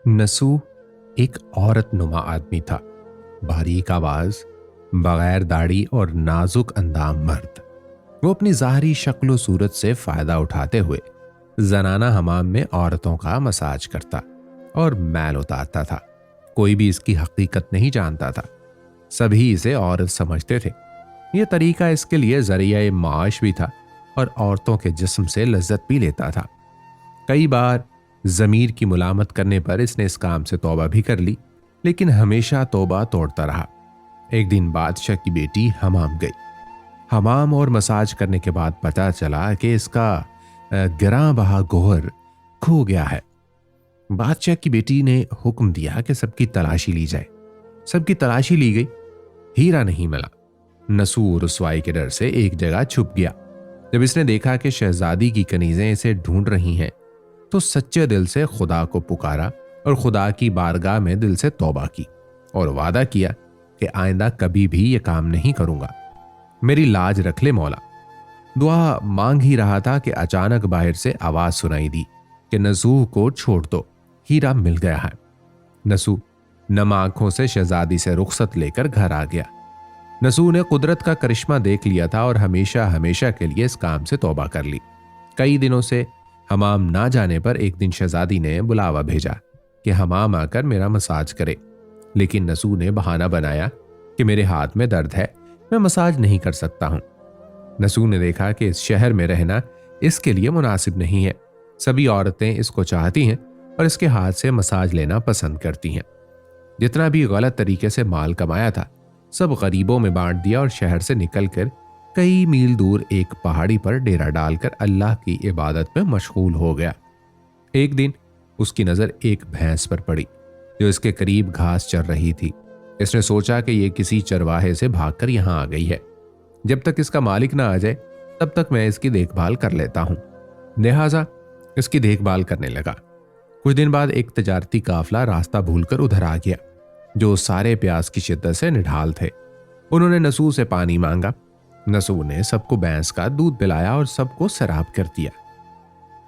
नसूह एक औरत नुमा आदमी था। बारीक आवाज, बगैर दाढ़ी और नाजुक अंदाम मर्द। वो अपनी ज़ाहरी शक्ल सूरत से फायदा उठाते हुए जनाना हमाम में औरतों का मसाज करता और मैल उतारता था। कोई भी इसकी हकीकत नहीं जानता था। सभी इसे औरत समझते थे। यह तरीका इसके लिए जरिया माश भी था और औरतों के जिस्म से लज्जत भी लेता था। कई बार जमीर की मुलामत करने पर इसने इस काम से तौबा भी कर ली, लेकिन हमेशा तौबा तोड़ता रहा। एक दिन बादशाह की बेटी हमाम गई। हमाम और मसाज करने के बाद पता चला कि इसका गिरा बहा गोहर खो गया है। बादशाह की बेटी ने हुक्म दिया कि सबकी तलाशी ली जाए। सबकी तलाशी ली गई, हीरा नहीं मिला। नसूह रुसवाई के डर से एक जगह छुप गया। जब इसने देखा कि शहजादी की कनीजें इसे ढूंढ रही हैं, तो सच्चे दिल से खुदा को पुकारा और खुदा की बारगाह में दिल से तौबा की और वादा किया कि आइंदा कभी भी ये काम नहीं करूंगा। मेरी लाज रख ले मौला। दुआ मांग ही रहा था कि अचानक बाहर से आवाज सुनाई दी कि नसूह को छोड़ दो, हीरा मिल गया है। नसूह नम आंखों से शहजादी से रुखसत लेकर घर आ गया। नसूह ने कुदरत का करिश्मा देख लिया था और हमेशा हमेशा के लिए इस काम से तौबा कर ली। कई दिनों से हमाम ना जाने पर एक दिन शहजादी ने बुलावा भेजा कि हमाम आकर मेरा मसाज करे, लेकिन नसूह ने बहाना बनाया कि मेरे हाथ में दर्द है, मैं मसाज नहीं कर सकता हूं। नसूह ने देखा कि इस शहर में रहना इसके लिए मुनासिब नहीं है। सभी औरतें इसको चाहती हैं और इसके हाथ से मसाज लेना पसंद करती हैं। जितना भी गलत तरीके से माल कमाया था सब गरीबों में बांट दिया और शहर से निकलकर कई मील दूर एक पहाड़ी पर डेरा डालकर अल्लाह की इबादत में मशगूल हो गया। एक दिन उसकी नजर एक भैंस पर पड़ी जो इसके करीब घास चर रही थी। इसने सोचा कि यह किसी चरवाहे से भागकर यहां आ गई है। जब तक इसका मालिक ना आ जाए तब तक मैं इसकी देखभाल कर लेता हूं। लिहाजा इसकी देखभाल करने लगा। कुछ दिन बाद एक तजारती काफला रास्ता भूलकर उधर आ गया, जो सारे प्यास की शिद्दत से निढाल थे। उन्होंने नसूह से पानी मांगा। नसूह ने सबको भैंस का दूध पिलाया और सबको शराब कर दिया।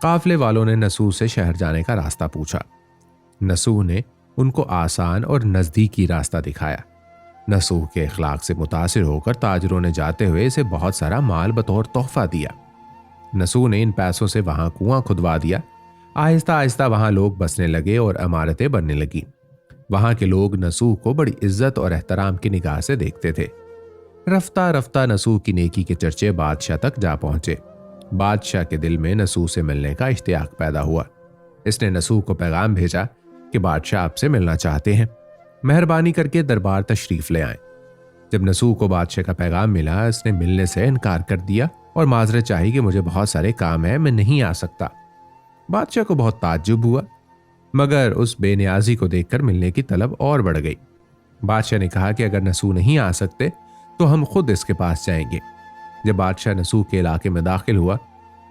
काफले वालों ने नसूह से शहर जाने का रास्ता पूछा। नसूह ने उनको आसान और नजदीकी रास्ता दिखाया। नसूह के इखलाक से मुतासिर होकर ताजरों ने जाते हुए इसे बहुत सारा माल बतौर तोहफा दिया। नसूह ने इन पैसों से वहां कुआं खुदवा दिया। आहिस्ता आहिस्ता वहां लोग बसने लगे और इमारतें बनने लगी। वहां के लोग नसूह को बड़ी इज्जत और एहतराम की निगाह से देखते थे। रफ्ता रफ्ता नसूह की नेकी के चर्चे बादशाह तक जा पहुंचे। बादशाह के दिल में नसूह से मिलने का इश्तियाक पैदा हुआ। इसने नसूह को पैगाम भेजा कि बादशाह आपसे मिलना चाहते हैं, मेहरबानी करके दरबार तशरीफ ले आए। जब नसूह को बादशाह का पैगाम मिला, इसने मिलने से इनकार कर दिया और माजरत चाही कि मुझे बहुत सारे काम है, मैं नहीं आ सकता। बादशाह को बहुत ताज्जुब हुआ, मगर उस बेनियाजी को देखकर मिलने की तलब और बढ़ गई। बादशाह ने कहा कि अगर नसूह नहीं आ सकते तो हम खुद इसके पास जाएंगे। जब बादशाह नसूह के इलाके में दाखिल हुआ,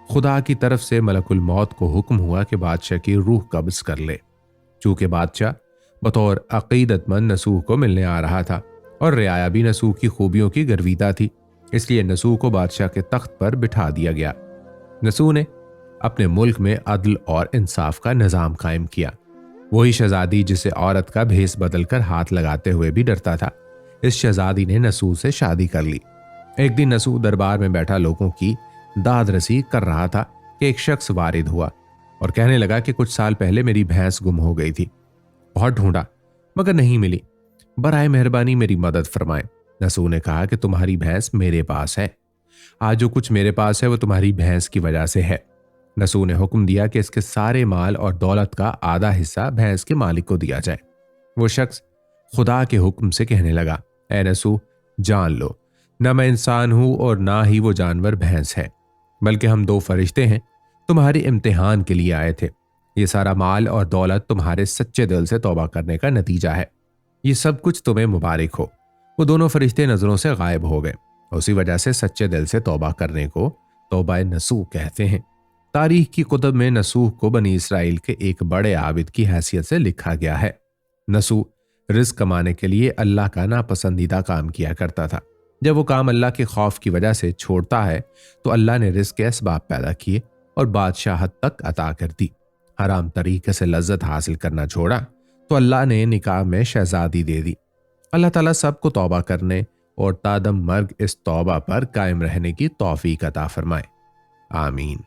खुदा की तरफ से मलकुल मौत को हुक्म हुआ कि बादशाह की रूह कब्ज कर ले। चूंकि बादशाह बतौर अकीदतमंद नसूह को मिलने आ रहा था और रियाया भी नसूह की खूबियों की गर्विदा थी, इसलिए नसूह को बादशाह के तख्त पर बिठा दिया गया। नसूह ने अपने मुल्क में अदल और इंसाफ का निजाम कायम किया। वही शहजादी जिसे औरत का भेस बदलकर हाथ लगाते हुए भी डरता था, इस शहजादी ने नसूह से शादी कर ली। एक दिन नसूह दरबार में बैठा लोगों की दाद रसी कर रहा था कि एक शख्स वारिद हुआ और कहने लगा कि कुछ साल पहले मेरी भैंस गुम हो गई थी। बहुत ढूंढा मगर नहीं मिली, बराए मेहरबानी मेरी मदद फरमाएं। नसूह ने कहा कि तुम्हारी भैंस मेरे पास है। आज जो कुछ मेरे पास है वो तुम्हारी भैंस की वजह से है। नसूह ने हुक्म दिया कि इसके सारे माल और दौलत का आधा हिस्सा भैंस के मालिक को दिया जाए। वो शख्स खुदा के हुक्म से कहने लगा, ऐ नसूह, जान लो, न मैं इंसान हूं और ना ही वो जानवर भैंस है, बल्कि हम दो फरिश्ते हैं, तुम्हारे इम्तिहान के लिए आए थे। ये सारा माल और दौलत तुम्हारे सच्चे दिल से तौबा करने का नतीजा है। ये सब कुछ तुम्हें मुबारक हो। वो दोनों फरिश्ते नजरों से गायब हो गए। उसी वजह से सच्चे दिल से तौबा करने को तौबा नसूह कहते हैं। तारीख की कुतुब में नसूह को बनी इसराइल के एक बड़े आबिद की हैसियत से लिखा गया है। नसूह रिस्क कमाने के लिए अल्लाह का नापसंदीदा काम किया करता था। जब वो काम अल्लाह के खौफ की वजह से छोड़ता है तो अल्लाह ने रिस्क के असबाब पैदा किए और बादशाहत तक अता कर दी। حرام طریقے سے لذت حاصل کرنا چھوڑا تو اللہ نے نکاح میں شہزادی دے دی۔ اللہ تعالیٰ سب کو توبہ کرنے اور تادم مرگ اس توبہ پر قائم رہنے کی توفیق عطا فرمائے، آمین۔